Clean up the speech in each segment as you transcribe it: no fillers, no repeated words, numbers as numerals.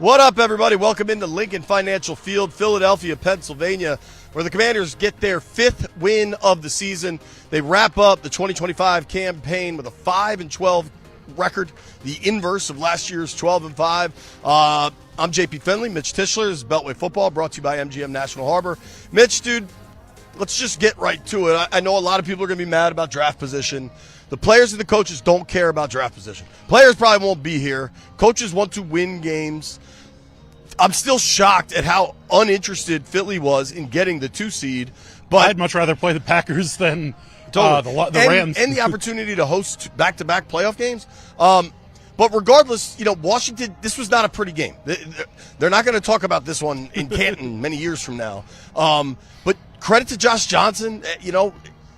What up, everybody? Welcome into Lincoln Financial Field, Philadelphia, Pennsylvania, where the Commanders get their 5th win of the season. They wrap up the 2025 campaign with a 5-12 record, the inverse of last year's 12-5. I'm JP Finlay. Mitch Tischler. This is Beltway Football, brought to you by MGM National Harbor. Mitch, dude, let's just get right to it. I know a lot of people are going to be mad about draft position. The players and the coaches don't care about draft position. Players probably won't be here. Coaches want to win games. I'm still shocked at how uninterested Philly was in getting the 2 seed. But I'd much rather play the Packers than the Rams. And the opportunity to host back-to-back playoff games. But regardless, Washington, this was not a pretty game. They're not going to talk about this one in Canton many years from now. But credit to Josh Johnson,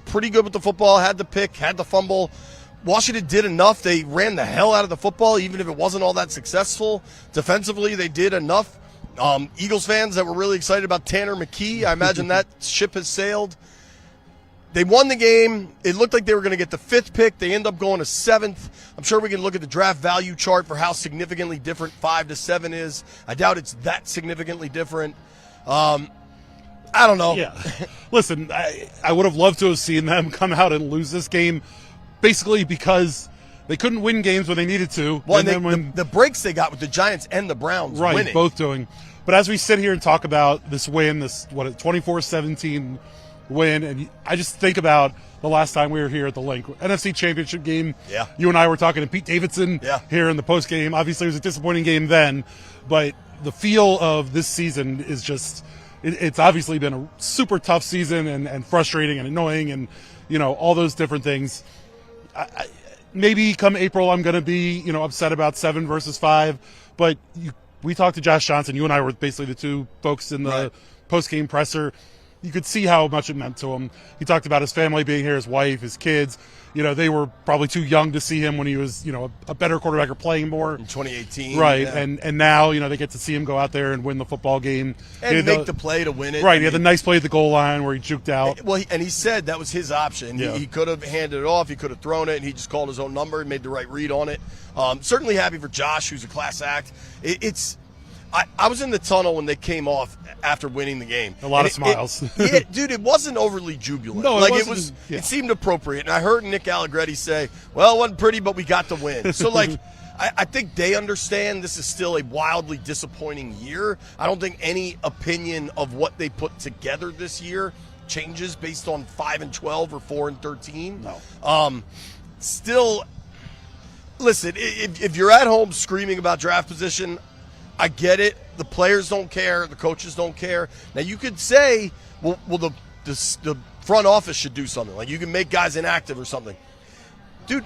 pretty good with the football, had the pick, had the fumble. Washington did enough. They ran the hell out of the football, even if it wasn't all that successful. Defensively, they did enough. Eagles fans that were really excited about Tanner McKee, I imagine that ship has sailed. They won the game. It looked like they were going to get the 5th pick. They end up going to 7th. I'm sure we can look at the draft value chart for how significantly different 5 to 7 is. I doubt it's that significantly different. I don't know. Yeah. Listen, I would have loved to have seen them come out and lose this game, basically because they couldn't win games when they needed to. Well, and then the breaks they got with the Giants and the Browns winning. Both doing. But as we sit here and talk about this win, this 24-17 win, and I just think about the last time we were here at the Link, NFC Championship game. Yeah. You and I were talking to Pete Davidson here in the postgame. Obviously, it was a disappointing game then, but the feel of this season is just it's obviously been a super tough season and frustrating and annoying and all those different things. Maybe come April I'm going to be upset about 7 versus 5, but we talked to Josh Johnson. You and I were basically the 2 folks in the post-game presser. You could see how much it meant to him. He talked about his family being here, his wife, his kids. They were probably too young to see him when he was a better quarterback or playing more in 2018, right? Yeah. And now they get to see him go out there and win the football game and make the play to win it. Right, he had the nice play at the goal line where he juked out. Well, and he said that was his option. Yeah. He could have handed it off. He could have thrown it, and he just called his own number and made the right read on it. Certainly happy for Josh, who's a class act. I was in the tunnel when they came off after winning the game. A lot of smiles. Dude, it wasn't overly jubilant. No, it was. Yeah. It seemed appropriate. And I heard Nick Allegretti say, "Well, it wasn't pretty, but we got the win." So, I think they understand this is still a wildly disappointing year. I don't think any opinion of what they put together this year changes based on 5-12 or 4-13. No. Still, listen. If you're at home screaming about draft position, I get it. The players don't care. The coaches don't care. Now, you could say, well, the front office should do something. Like, you can make guys inactive or something. Dude,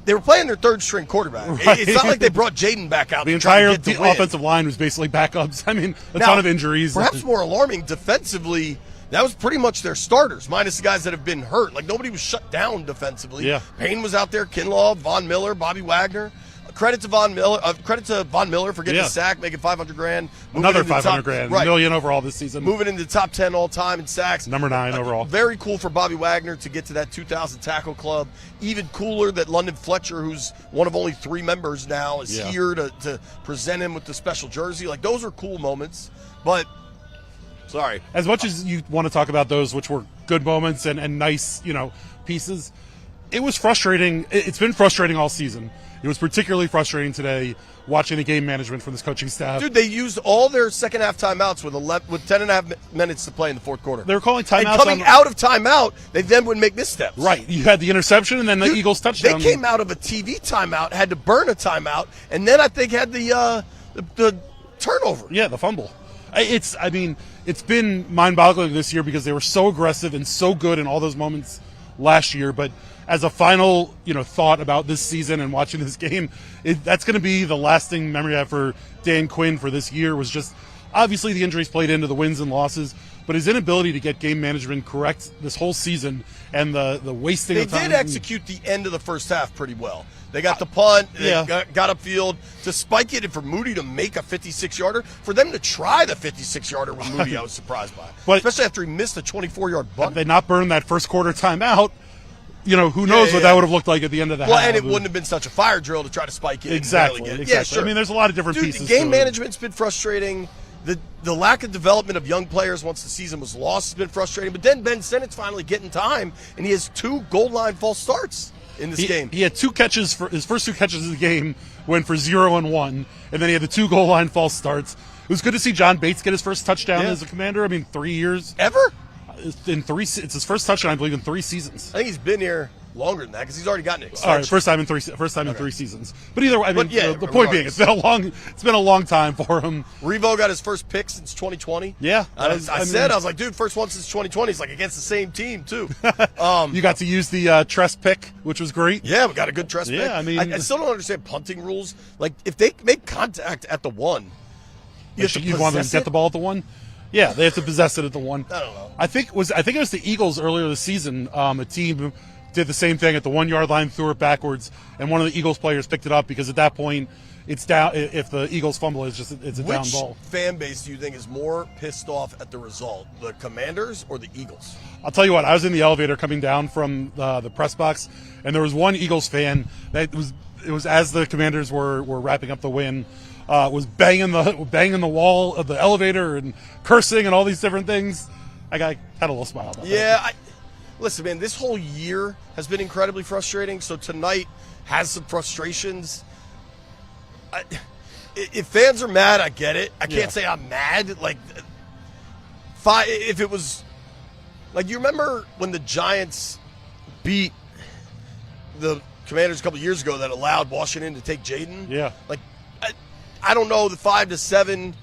they were playing their 3rd-string quarterback. Right. It's not like they brought Jaden back out. The entire offensive line was basically backups. I mean, a ton of injuries. Perhaps more alarming, defensively, that was pretty much their starters, minus the guys that have been hurt. Like, nobody was shut down defensively. Yeah. Payne was out there, Kinlaw, Von Miller, Bobby Wagner. Credit to Von Miller for getting a sack, making $500,000. Another $500,000, $1 million overall this season. Moving into the top 10 all time in sacks. Number 9 overall. Very cool for Bobby Wagner to get to that 2,000 tackle club. Even cooler that London Fletcher, who's one of only 3 members now, is here to present him with the special jersey. Like, those are cool moments. But sorry, as much as you want to talk about those, which were good moments and nice pieces, it was frustrating. It's been frustrating all season. It was particularly frustrating today watching the game management from this coaching staff. Dude, they used all their second-half timeouts with 10 and a half minutes to play in the 4th quarter. They were calling timeouts. And coming out of timeout, they then would make missteps. Right. You had the interception and then the Eagles touchdown. They came out of a TV timeout, had to burn a timeout, and then I think had the turnover. Yeah, the fumble. It's been mind-boggling this year because they were so aggressive and so good in all those moments last year, but as a final, thought about this season and watching this game, that's going to be the lasting memory I have for Dan Quinn for this year. Was just obviously the injuries played into the wins and losses, but his inability to get game management correct this whole season and the wasting of time. They did execute the end of the first half pretty well. They got the punt, they got upfield to spike it, and for Moody to make a 56-yarder. For them to try the 56-yarder with Moody, I was surprised by. But especially after he missed a 24-yard bunt. Had they not burned that first quarter timeout, who knows what that would have looked like at the end of the half. Well, and it wouldn't have been such a fire drill to try to spike it. Exactly. And get it. Exactly. Yeah, sure. I mean, there's a lot of different pieces. Game management's been frustrating. The lack of development of young players once the season was lost has been frustrating. But then Ben Sinnott's finally getting time, and he has 2 goal line false starts in this game. He had 2 catches for his first 2 catches of the game went for 0 and 1, and then he had the 2 goal line false starts. It was good to see John Bates get his first touchdown as a Commander. I mean, 3 years ever. It's his first touchdown, I believe, in 3 seasons. I think he's been here longer than that because he's already gotten it. All right, first time in 3 seasons. But either way, I mean, the point being, it's been a long time for him. Revo got his first pick since 2020. Yeah, I was like, dude, first one since 2020. It's like against the same team too. You got to use the Tress pick, which was great. Yeah, we got a good Tress pick. Yeah, I mean, I still don't understand punting rules. Like, if they make contact at the 1, you want them to get the ball at the 1. Yeah, they have to possess it at the 1. I don't know. I think it was the Eagles earlier this season. A team did the same thing at the 1 yard line, threw it backwards, and one of the Eagles players picked it up because at that point it's down. If the Eagles fumble, it's a down ball. Which fan base do you think is more pissed off at the result, the Commanders or the Eagles? I'll tell you what. I was in the elevator coming down from the press box, and there was one Eagles fan that it was as the Commanders were wrapping up the win. Was banging the wall of the elevator and cursing and all these different things. I had a little smile about that. Yeah, listen, man, this whole year has been incredibly frustrating. So tonight has some frustrations. If fans are mad, I get it. I can't say I'm mad. Like, if it was, like, you remember when the Giants beat the Commanders a couple years ago that allowed Washington to take Jaden? Yeah. Like, I don't know, the 5-7,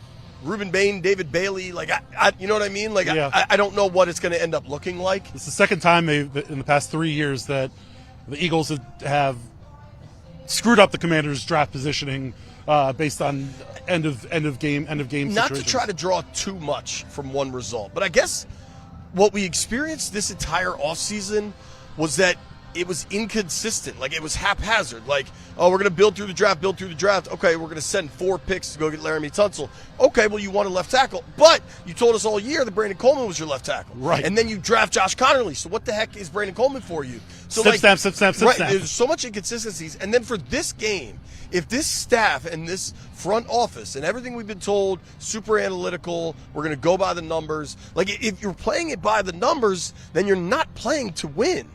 Reuben Bain, David Bailey, like, you know what I mean? Like, I don't know what it's going to end up looking like. It's the second time in the past 3 years that the Eagles have screwed up the Commanders' draft positioning based on end of game Not situations. to try to draw too much from one result, but I guess what we experienced this entire offseason was that it was inconsistent. Like, it was haphazard. Like, oh, we're going to build through the draft. Okay, we're going to send 4 picks to go get Laramie Tunsil. Okay, well, you want a left tackle. But you told us all year that Brandon Coleman was your left tackle. Right. And then you draft Josh Connerly. So what the heck is Brandon Coleman for you? So snap. There's so much inconsistencies. And then for this game, if this staff and this front office and everything we've been told, super analytical, we're going to go by the numbers. Like, if you're playing it by the numbers, then you're not playing to win.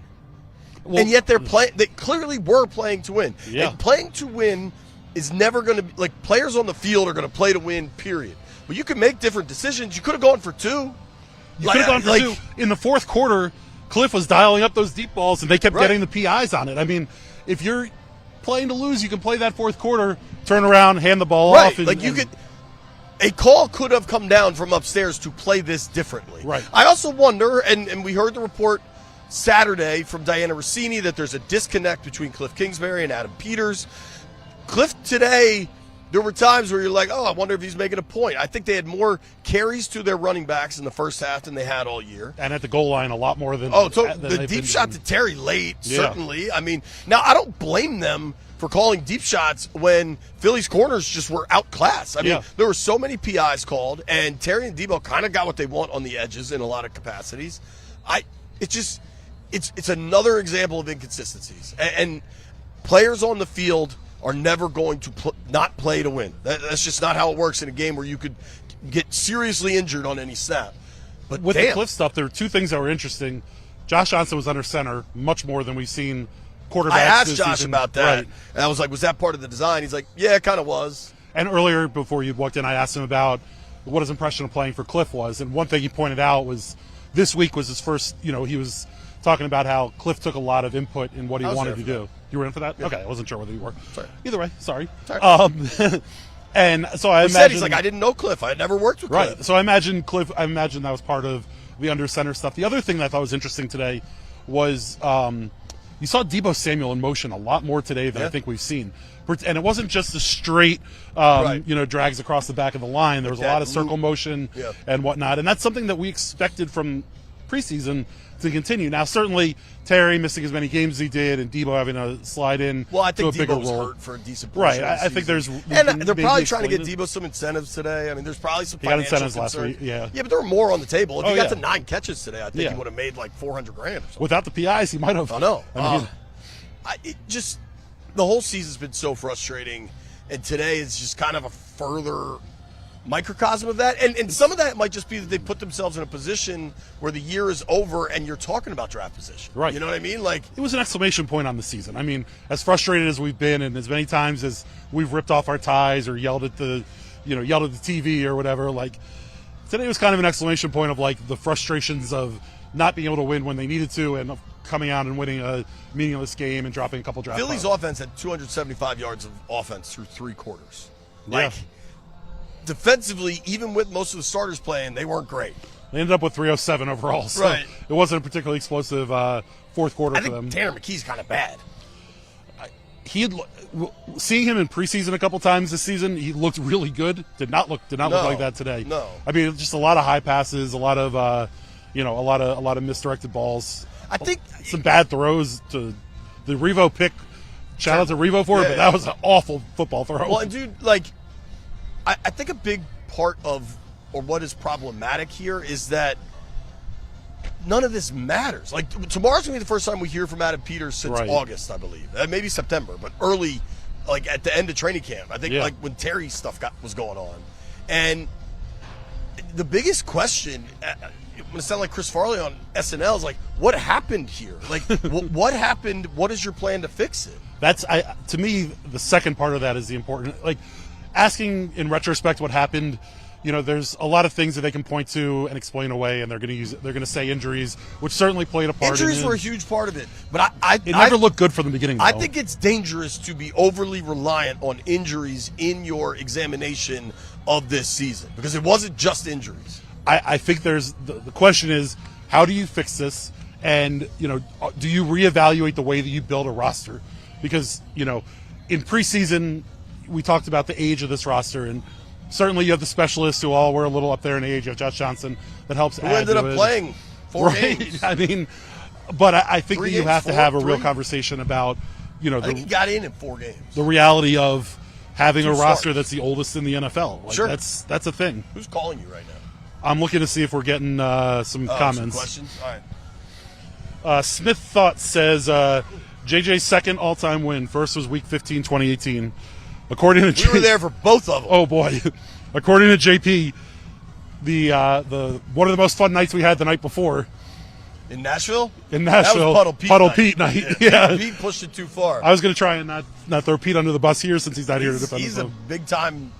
Well, and yet they clearly were playing to win. Yeah. And playing to win is never going to be, like, players on the field are going to play to win, period. But you can make different decisions. You could have gone for 2. You could have gone for 2. In the fourth quarter, Cliff was dialing up those deep balls, and they kept getting the PIs on it. I mean, if you're playing to lose, you can play that fourth quarter, turn around, hand the ball off. A call could have come down from upstairs to play this differently. Right. I also wonder, and we heard the report Saturday from Diana Rossini that there's a disconnect between Cliff Kingsbury and Adam Peters. Cliff today, there were times where you're like, oh, I wonder if he's making a point. I think they had more carries to their running backs in the first half than they had all year. And at the goal line a lot more than the deep shot to Terry late, certainly. I mean, now I don't blame them for calling deep shots when Philly's corners just were outclassed. I mean, there were so many PIs called, and Terry and Debo kind of got what they want on the edges in a lot of capacities. It's another example of inconsistencies. And players on the field are never going to not play to win. That's just not how it works in a game where you could get seriously injured on any snap. But with the Cliff stuff, there were 2 things that were interesting. Josh Johnson was under center much more than we've seen quarterbacks. I asked Josh season. about that. Right. And I was like, was that part of the design? He's like, yeah, it kind of was. And earlier, before you walked in, I asked him about what his impression of playing for Cliff was. And one thing he pointed out was this week was his first, he was talking about how Cliff took a lot of input in what he wanted to do. You were in for that? Yeah. Okay, I wasn't sure whether you were. Sorry. Either way, sorry. And so I imagine he's like, I didn't know Cliff. I had never worked with Cliff. Right. So I imagine that was part of the under center stuff. The other thing that I thought was interesting today was you saw Deebo Samuel in motion a lot more today than I think we've seen. And it wasn't just the straight, drags across the back of the line. There was a lot of circle motion and whatnot. And that's something that we expected from preseason to continue. Now, certainly Terry missing as many games as he did, and Debo having to slide in I think to a bigger Debo's role. Hurt for a decent portion right. of the I think there's and they're probably trying to get Debo some incentives today. I mean, there's probably some financial incentives concerns. last week. Yeah, but there were more on the table. If he got yeah. to 9 catches today, I think he would have made like $400,000 or something. Without the PIs, he might have. I know. I mean, The whole season's been so frustrating, and today is just kind of a further microcosm of that. And some of that might just be that they put themselves in a position where the year is over and you're talking about draft position. Right. You know what I mean? Like, it was an exclamation point on the season. I mean, as frustrated as we've been, and as many times as we've ripped off our ties or yelled at the TV or whatever, like, today was kind of an exclamation point of like the frustrations of not being able to win when they needed to, and of coming out and winning a meaningless game and dropping a couple draft Philly's piles. offense had 275 yards of offense through 3 quarters. Yeah. Like, defensively, even with most of the starters playing, they weren't great. They ended up with 307 overall, so Right. it wasn't a particularly explosive fourth quarter I for think them. Tanner McKee's kind of bad. Seeing him in preseason a couple times this season, he looked really good. Did not look like that today. No. I mean, just a lot of high passes, a lot of a lot of misdirected balls. I think some bad throws to the Revo pick. Shout out to Revo for it, but that was an awful football throw. Well, and dude, like, I think a big part of, or what is problematic here, is that none of this matters. Like, tomorrow's going to be the first time we hear from Adam Peters since August, I believe. Maybe September, but early, like, at the end of training camp. I think, like, when Terry's stuff was going on. And the biggest question, when it sounded like Chris Farley on SNL, is like, what happened here? Like, what happened? What is your plan to fix it? That's, to me, the second part of that is the important, like, asking in retrospect what happened. There's a lot of things that they can point to and explain away, and they're going to say injuries, which certainly played a part. Injuries were a huge part of it, but it never looked good from the beginning, though. I think it's dangerous to be overly reliant on injuries in your examination of this season, because it wasn't just injuries. I think there's the question is, how do you fix this? And, do you reevaluate the way that you build a roster? Because, in preseason, we talked about the age of this roster, and certainly you have the specialists who all were a little up there in age. You have Josh Johnson that helps who add ended to up it. playing 4 right? games. I mean, but I think that you have to have a real three? conversation about, I think he got in 4 games. The reality of having a roster starters. that's the oldest in the NFL. Like, Sure. that's a thing. Who's calling you right now? I'm looking to see if we're getting some Some comments. questions? All right. Smith Thought says, JJ's second all-time win. First was Week 15, 2018. According to We were there for both of them. Oh boy! According to JP, the one of the most fun nights we had the night before In Nashville? In Nashville, that was Puddle Pete night. Yeah. Pete pushed it too far. I was going to try and not throw Pete under the bus here since he's not here to defend He's a himself. big-time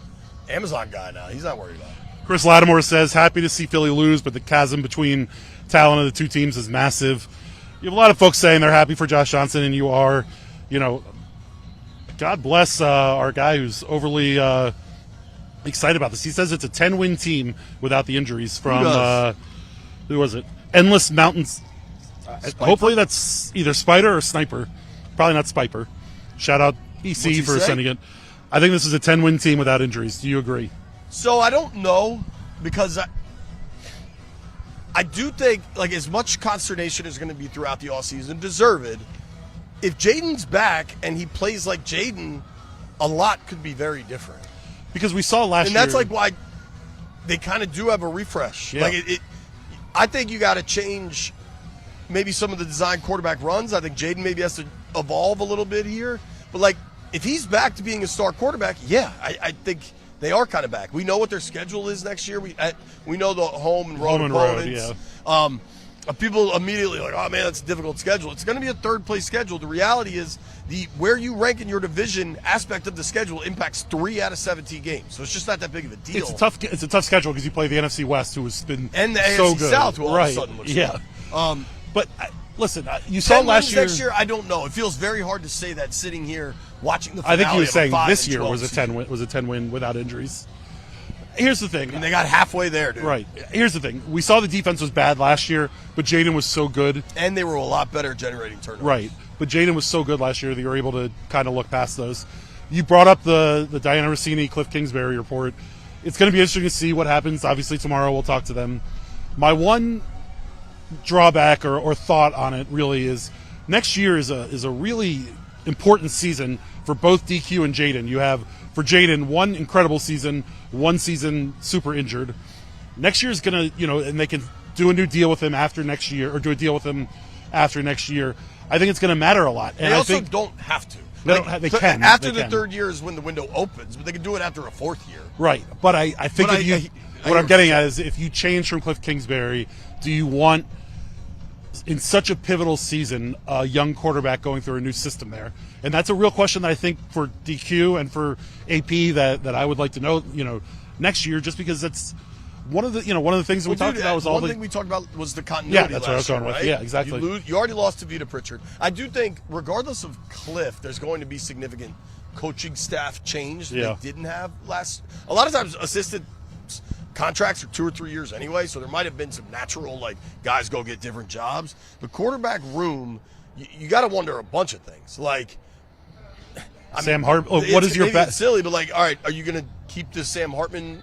Amazon guy now. He's not worried about it. Chris Lattimore says, happy to see Philly lose, but the chasm between talent of the two teams is massive. You have a lot of folks saying they're happy for Josh Johnson, and you are. God bless our guy who's overly excited about this. He says it's a 10-win team without the injuries from, who was it? Endless Mountains. Hopefully that's either Spider or Sniper. Probably not Spiper. Shout out EC for sending it. I think this is a 10-win team without injuries. Do you agree? So I don't know, because I do think, like, as much consternation is going to be throughout the offseason, deserved, if Jaden's back and he plays like Jaden, a lot could be very different. Because we saw last year. And that's like why they kind of do have a refresh. Yeah. Like I think you got to change maybe some of the design quarterback runs. I think Jaden maybe has to evolve a little bit here. But, like, if he's back to being a star quarterback, yeah, I think they are kind of back. We know what their schedule is next year. We know the home and road opponents. Yeah. People immediately like, oh man, that's a difficult schedule. It's going to be a third-place schedule. The reality is where you rank in your division aspect of the schedule impacts 3 out of 17 games. So it's just not that big of a deal. It's a tough schedule because you play the NFC West, who has been and the so AFC good. South, who all right. of a sudden looks yeah. good. But listen, you saw last year. Next year, I don't know. It feels very hard to say that sitting here watching the finale. I think you were saying this year 5-12 was a 10-win without injuries. Here's the thing. And they got halfway there, dude. Right. Here's the thing. We saw the defense was bad last year, but Jaden was so good. And they were a lot better at generating turnovers. Right. But Jaden was so good last year that you were able to kind of look past those. You brought up the Diana Rossini, Cliff Kingsbury report. It's going to be interesting to see what happens. Obviously, tomorrow we'll talk to them. My one drawback or thought on it really is next year is a really important season for both DQ and Jaden. You have, for Jaden, one incredible season, one season super injured. Next year is going to, and they can do a new deal with him after next year, or do a deal with him after next year. I think it's going to matter a lot. And they I also think don't have to. They can. After the third year is when the window opens, but they can do it after a fourth year. Right. But I think what I'm getting at is if you change from Cliff Kingsbury, do you want, in such a pivotal season, a young quarterback going through a new system there? And that's a real question that I think for DQ and for AP that I would like to know, next year, just because it's one of the things that we talked about was all one thing we talked about was the continuity. Yeah, that's what I was going with. Right? Yeah, exactly. You already lost to Vita Pritchard. I do think, regardless of Cliff, there's going to be significant coaching staff change that they didn't have last. A lot of times, assistant contracts are 2 or 3 years anyway, so there might have been some natural, guys go get different jobs. The quarterback room, you got to wonder a bunch of things. Sam Hartman. What is your bet? It's silly, but all right, are you going to keep this Sam Hartman?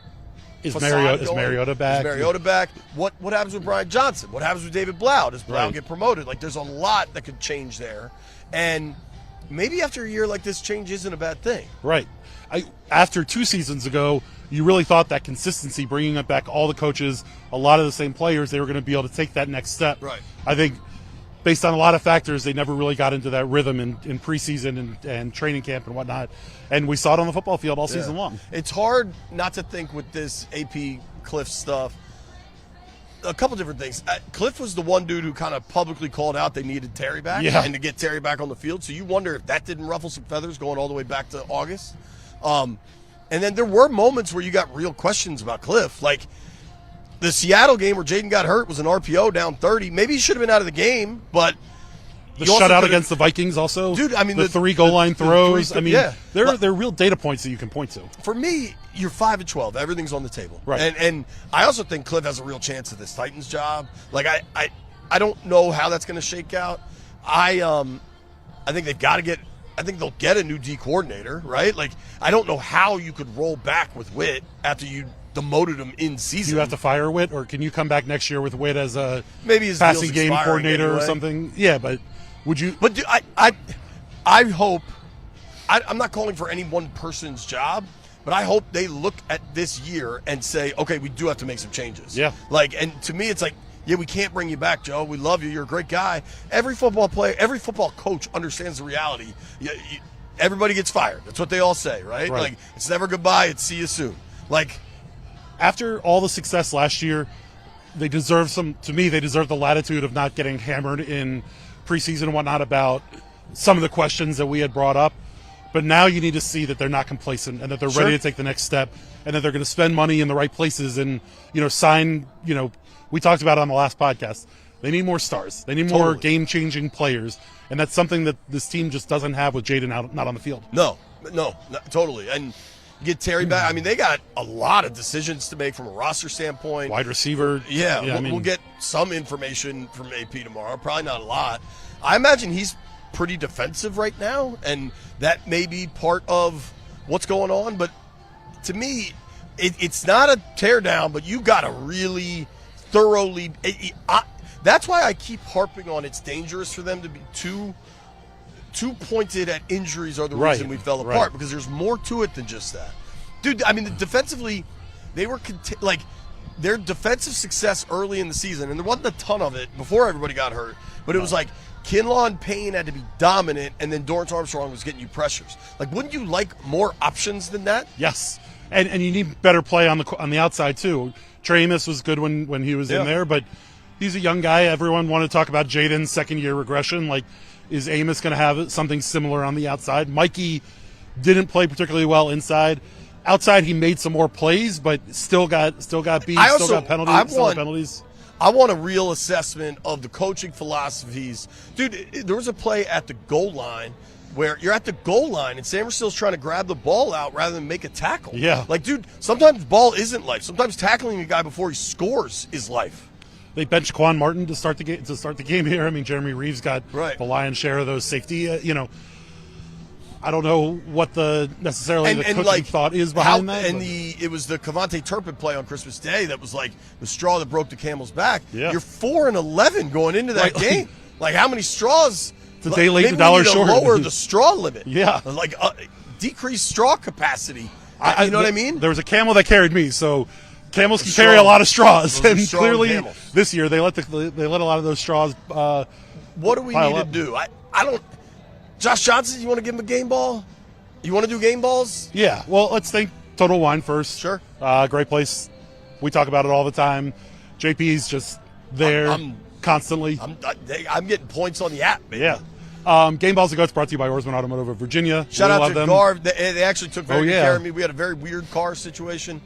Is Mariota back? Is Mariota back? What happens with Brian Johnson? What happens with David Blau? Does Blau get promoted? There's a lot that could change there, and maybe after a year like this, change isn't a bad thing. Right. After 2 seasons ago, you really thought that consistency, bringing back all the coaches, a lot of the same players, they were going to be able to take that next step. Right. I think based on a lot of factors, they never really got into that rhythm in preseason and training camp and whatnot. And we saw it on the football field all season long. It's hard not to think with this AP Cliff stuff. A couple different things. Cliff was the one dude who kind of publicly called out they needed Terry back and to get Terry back on the field. So you wonder if that didn't ruffle some feathers going all the way back to August. And then there were moments where you got real questions about Cliff. The Seattle game where Jaden got hurt was an RPO down 30. Maybe he should have been out of the game, but the shutout against the Vikings also. Dude, I mean the 3 goal line throws. They're real data points that you can point to. For me, you're 5-12. Everything's on the table. Right. And I also think Cliff has a real chance at this Titans job. I don't know how that's going to shake out. I think they've got to get. I think they'll get a new D coordinator, right? I don't know how you could roll back with Witt after you demoted him in season. Do you have to fire Witt, or can you come back next year with Witt as a maybe his passing game coordinator anyway, or something? Yeah, but would you? But I hope. I'm not calling for any one person's job, but I hope they look at this year and say, okay, we do have to make some changes. Yeah. And to me, it's yeah, we can't bring you back, Joe. We love you. You're a great guy. Every football player, every football coach understands the reality. Everybody gets fired. That's what they all say, right? It's never goodbye. It's see you soon. After all the success last year, they deserve the latitude of not getting hammered in preseason and whatnot about some of the questions that we had brought up. But now you need to see that they're not complacent and that they're ready to take the next step and that they're going to spend money in the right places and, sign, we talked about it on the last podcast. They need more stars. They need more game-changing players. And that's something that this team just doesn't have with Jaden not on the field. No, totally. And get Terry back. I mean, they got a lot of decisions to make from a roster standpoint. Wide receiver. We'll get some information from AP tomorrow. Probably not a lot. I imagine he's pretty defensive right now, and that may be part of what's going on. But to me, it's not a teardown, but you got to really thoroughly that's why I keep harping on it's dangerous for them to be too pointed at injuries are the reason we fell apart, because there's more to it than just that. Dude, I mean, defensively, they were their defensive success early in the season, and there wasn't a ton of it before everybody got hurt, but it was Kinlaw and Payne had to be dominant, and then Dorrance Armstrong was getting you pressures. Wouldn't you like more options than that? Yes, and you need better play on the outside too. Trey Amos was good when he was in there, but he's a young guy. Everyone wanted to talk about Jaden's second-year regression. Is Amos going to have something similar on the outside? Mikey didn't play particularly well inside. Outside, he made some more plays, but still got beat, still got penalties. I want a real assessment of the coaching philosophies. Dude, there was a play at the goal line where you're at the goal line and Sam Still's trying to grab the ball out rather than make a tackle. Yeah. Dude, sometimes ball isn't life. Sometimes tackling a guy before he scores is life. They benched Quan Martin to start the game here. I mean, Jeremy Reeves got the lion's share of those safety. I don't know what the coaching thought is behind that. And it was the Cavante Turpin play on Christmas Day that was like the straw that broke the camel's back. Yeah. You're 4-11 going into that game. Like, how many straws? It's a day late, the dollar short. Lower the straw limit. Yeah. Like, decrease straw capacity. You know what I mean? There was a camel that carried me, so camels can carry a lot of straws. And clearly this year they let a lot of those straws what do we need to do? I don't – Josh Johnson, you want to give him a game ball? You want to do game balls? Yeah. Well, let's think Total Wine first. Sure. Great place. We talk about it all the time. JP's just there constantly. I'm getting points on the app, man. Yeah. Game Balls and Goats brought to you by Oarsman Automotive of Virginia. Shout out to Garv. They actually took very good care of me. We had a very weird car situation.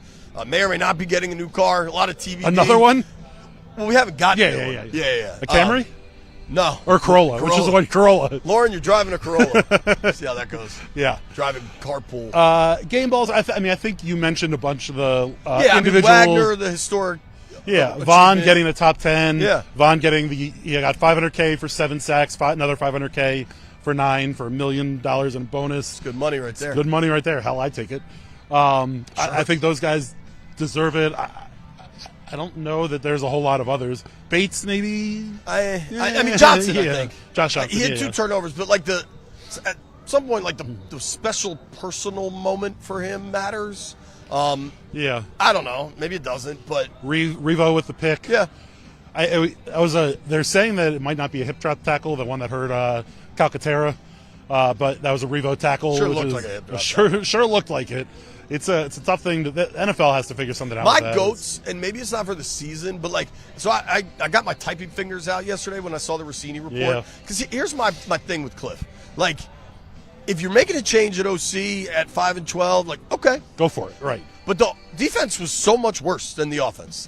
May or may not be getting a new car. A lot of TV. Another one? Well, we haven't gotten Yeah. A Camry? No. Or Corolla, which is one Corolla. Lauren, you're driving a Corolla. See how that goes. Yeah. Driving carpool. Game Balls, I think you mentioned a bunch of the individuals. Wagner, the historic. Yeah, Vaughn getting the top 10. Yeah. Vaughn getting got $500K for 7 sacks, another $500K for 9 for $1 million in bonus. It's good money right there. Good money right there. Hell, I take it. I think those guys deserve it. I don't know that there's a whole lot of others. Bates, maybe. I mean Johnson. I think Josh Johnson. He had 2 turnovers, but like at some point, like the special personal moment for him matters. I don't know. Maybe it doesn't, but Revo with the pick. Yeah. They're saying that it might not be a hip drop tackle, the one that hurt Calcaterra, but that was a Revo tackle. Sure looked like a hip drop tackle. Sure looked like it. It's a tough thing. The NFL has to figure something out. My goats, and maybe it's not for the season, but so I got my typing fingers out yesterday when I saw the Rossini report. Because here's my thing with Cliff. Like, if you're making a change at OC at 5-12, like, okay, go for it, right? But the defense was so much worse than the offense.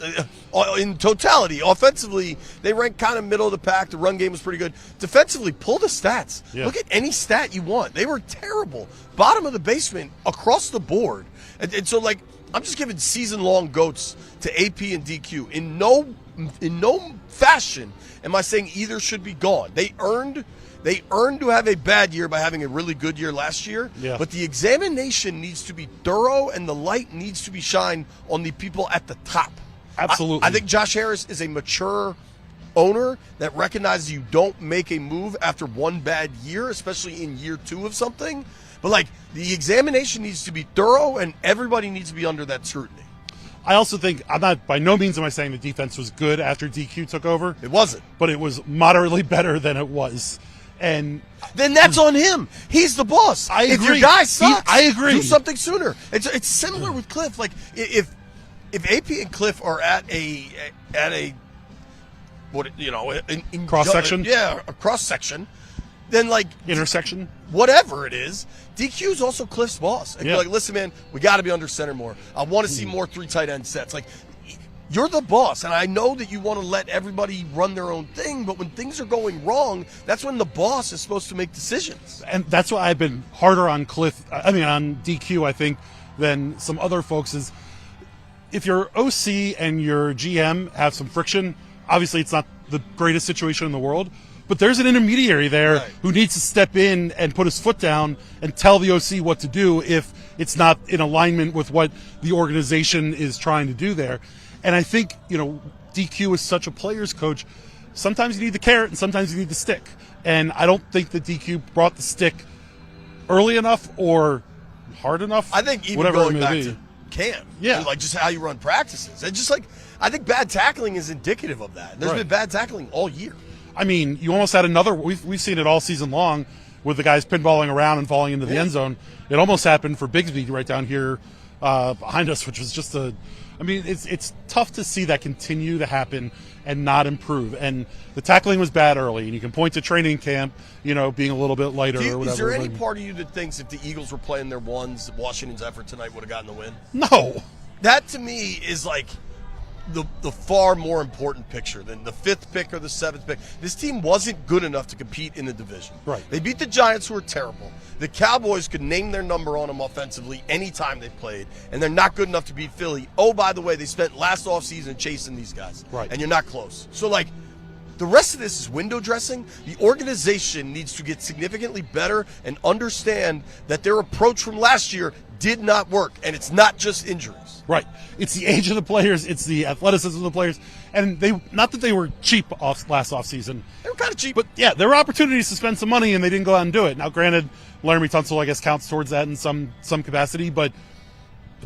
In totality, offensively, they ranked kind of middle of the pack. The run game was pretty good. Defensively, pull the stats. Yeah. Look at any stat you want. They were terrible. Bottom of the basement across the board. And so, like, I'm just giving season-long goats to AP and DQ. In no fashion am I saying either should be gone. They earned to have a bad year by having a really good year last year. Yeah. But the examination needs to be thorough, and the light needs to be shined on the people at the top. Absolutely. I think Josh Harris is a mature owner that recognizes you don't make a move after one bad year, especially in year 2 of something. But, like, the examination needs to be thorough, and everybody needs to be under that scrutiny. I also think, by no means am I saying the defense was good after DQ took over. It wasn't. But it was moderately better than it was. And then that's on him. He's the boss. I agree. If your guy sucks, I agree. Do something sooner. It's similar with Cliff. Like, if AP and Cliff are at a cross section, a cross section, then like intersection, whatever it is, DQ is also Cliff's boss. And you're like, listen, man, we got to be under center more. I want to see more 3 tight end sets. Like, you're the boss, and I know that you want to let everybody run their own thing, but when things are going wrong, that's when the boss is supposed to make decisions. And that's why I've been harder on on DQ, I think, than some other folks is if your OC and your GM have some friction, obviously it's not the greatest situation in the world, but there's an intermediary there who needs to step in and put his foot down and tell the OC what to do if it's not in alignment with what the organization is trying to do there. And I think, DQ is such a player's coach. Sometimes you need the carrot and sometimes you need the stick. And I don't think that DQ brought the stick early enough or hard enough. I think even going back to camp, like just how you run practices. And just like, I think bad tackling is indicative of that. There's been bad tackling all year. I mean, you almost had another, we've seen it all season long with the guys pinballing around and falling into the end zone. It almost happened for Bigsby right down here behind us, which was just it's tough to see that continue to happen and not improve. And the tackling was bad early, and you can point to training camp, being a little bit lighter or whatever. Is there any part of you that thinks if the Eagles were playing their ones, Washington's effort tonight would have gotten the win? No. That to me is like the far more important picture than the 5th pick or the 7th pick. This team wasn't good enough to compete in the division. Right. They beat the Giants, who were terrible. The Cowboys could name their number on them offensively anytime they played, and they're not good enough to beat Philly. Oh, by the way, they spent last offseason chasing these guys. Right. And you're not close. So, like, The rest of this is window dressing. The organization needs to get significantly better and understand that their approach from last year did not work, and it's not just injuries. Right. It's the age of the players. It's the athleticism of the players. And not that they were cheap last offseason. They were kind of cheap. But, yeah, there were opportunities to spend some money, and they didn't go out and do it. Now, granted, Laramie Tunsil, I guess, counts towards that in some capacity, but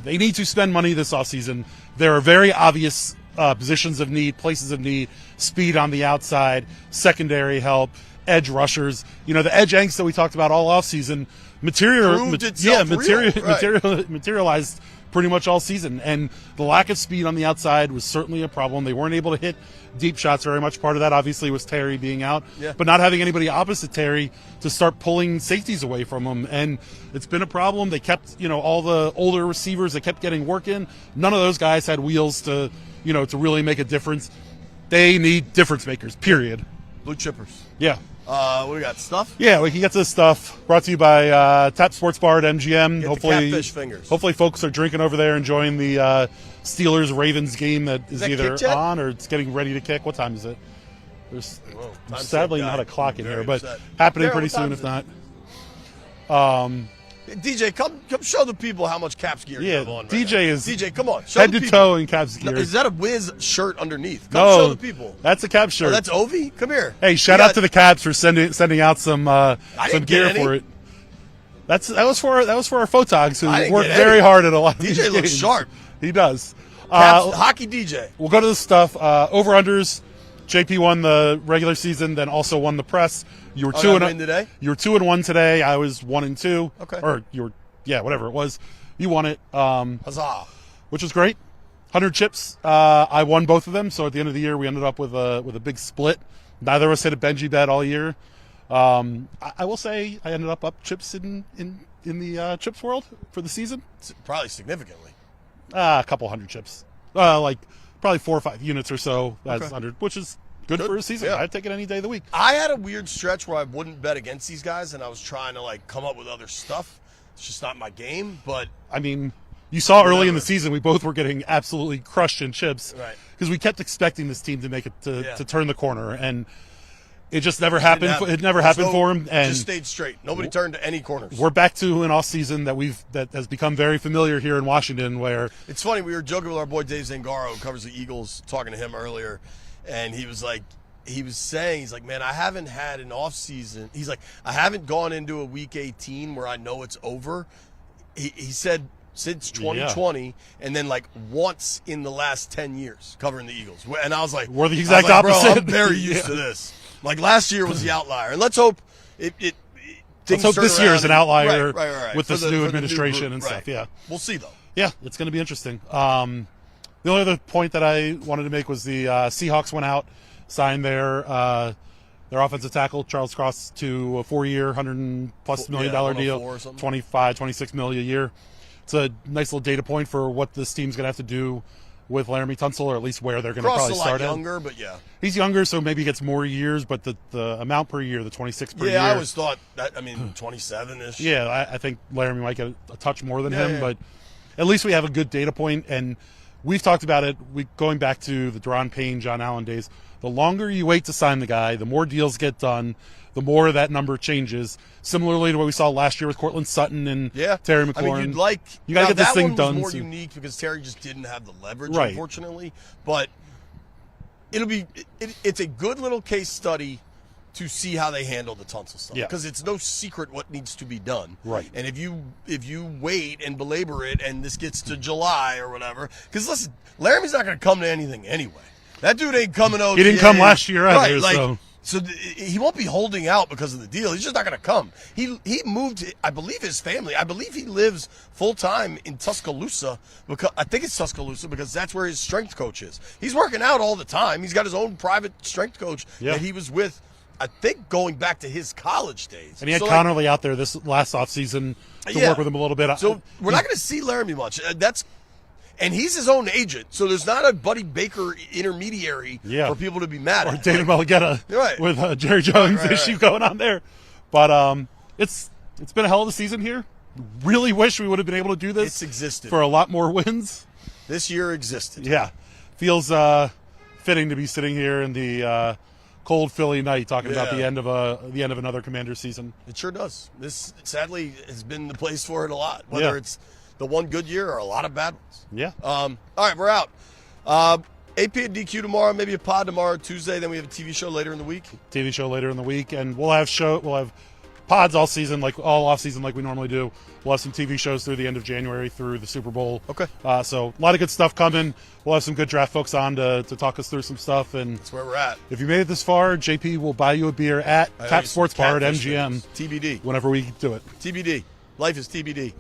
they need to spend money this offseason. There are very obvious positions of need, places of need, speed on the outside, secondary help, edge rushers. You know, the edge angst that we talked about all offseason materialized pretty much all season. And the lack of speed on the outside was certainly a problem. They weren't able to hit deep shots very much. Part of that, obviously, was Terry being out, but not having anybody opposite Terry to start pulling safeties away from him. And it's been a problem. They kept, all the older receivers, they kept getting work in. None of those guys had wheels to really make a difference. They need difference makers, period. Blue chippers. Yeah. What do we got? Stuff? Yeah, we can get to this stuff. Brought to you by Tap Sports Bar at MGM. Get hopefully, the catfish fingers. Hopefully, folks are drinking over there, enjoying the Steelers-Ravens game that is either on or it's getting ready to kick. What time is it? There's sadly not a clock in here, but happening pretty soon if not. DJ, come show the people how much Caps gear you have on. DJ, come on, show head the to people. toe in Caps gear. Is that a Wiz shirt underneath? Come no, show the people. That's a Caps shirt. Oh, that's Ovi. Come here. Hey, shout out to the Caps for sending out some gear for it. That was for our photogs who worked very hard at a lot of these DJ looks games. sharp. He does. Caps, hockey DJ. We'll go to the stuff. Over-unders. JP won the regular season, then also won the press. You were 2-1 today. You were 2-1 today. I was 1-2. Okay. Or you were, whatever it was. You won it. Huzzah! Which was great. 100 chips. I won both of them. So at the end of the year, we ended up with a big split. Neither of us hit a Benji bet all year. I will say I ended up chips in the chips world for the season. Probably significantly. A couple hundred chips. Like probably 4 or 5 units or so. That's 100, which is good for a season. Yeah. I'd take it any day of the week. I had a weird stretch where I wouldn't bet against these guys, and I was trying to come up with other stuff. It's just not my game. But I mean, you saw early in the season we both were getting absolutely crushed in chips, right? Because we kept expecting this team to make it to turn the corner, and it just never happened. It never happened for him, and just stayed straight. Nobody turned to any corners. We're back to an off season that has become very familiar here in Washington. Where it's funny, we were joking with our boy Dave Zangaro, who covers the Eagles, talking to him earlier, and he was saying, man, I haven't had an off season. He's like, I haven't gone into a week 18 where I know it's over. He said since 2020, and then once in the last 10 years covering the Eagles. And I was like, we're the exact opposite. Bro, I'm very used to this. Last year was the outlier, and let's hope let's hope this year is an outlier with this new administration and stuff. Yeah, we'll see though. Yeah, it's going to be interesting. The only other point that I wanted to make was the Seahawks went out, signed their offensive tackle Charles Cross to a 4-year, $100+ million deal, 25, 26 million a year. It's a nice little data point for what this team's going to have to do with Laramie Tunsil, or at least where they're going to probably start at. Younger, but yeah. He's younger, so maybe he gets more years, but the amount per year, the 26 per year. Yeah, I always thought that, 27-ish. Yeah, I think Laramie might get a touch more than him, but at least we have a good data point, and we've talked about it going back to the Deron Payne, John Allen days. The longer you wait to sign the guy, the more deals get done, the more that number changes. Similarly to what we saw last year with Cortland Sutton and Terry McLaurin. You got to get this thing done. That one was more unique because Terry just didn't have the leverage, unfortunately. But it's a good little case study to see how they handle the Tunsil stuff, because it's no secret what needs to be done. Right. And if you wait and belabor it, and this gets to July or whatever, because listen, Laramie's not going to come to anything anyway. That dude ain't coming over. He didn't come last year either. So he won't be holding out because of the deal. He's just not going to come. He moved, I believe, his family. I believe he lives full-time in Tuscaloosa. I think it's Tuscaloosa because that's where his strength coach is. He's working out all the time. He's got his own private strength coach that he was with, I think, going back to his college days. And he had Connerly out there this last offseason to work with him a little bit. So we're not going to see Laramie much. And he's his own agent, so there's not a Buddy Baker intermediary for people to be mad at. Or David Mulligetta with Jerry Jones issue going on there. But it's been a hell of a season here. Really wish we would have been able to do this for a lot more wins. This year existed. Yeah. Feels fitting to be sitting here in the cold Philly night talking about Yeah. the end of another Commander season. It sure does. This, sadly, has been the place for it a lot, whether it's the one good year or a lot of bad ones. Yeah. All right, we're out. AP and DQ tomorrow, maybe a pod tomorrow, Tuesday. Then we have a TV show later in the week. TV show later in the week, and we'll have pods all season, like all off season, like we normally do. We'll have some TV shows through the end of January through the Super Bowl. Okay. So a lot of good stuff coming. We'll have some good draft folks on to talk us through some stuff. And That's where we're at. if you made it this far, JP will buy you a beer at Tap Sports Bar at Catfish MGM. things. TBD. Whenever we do it. TBD. Life is TBD.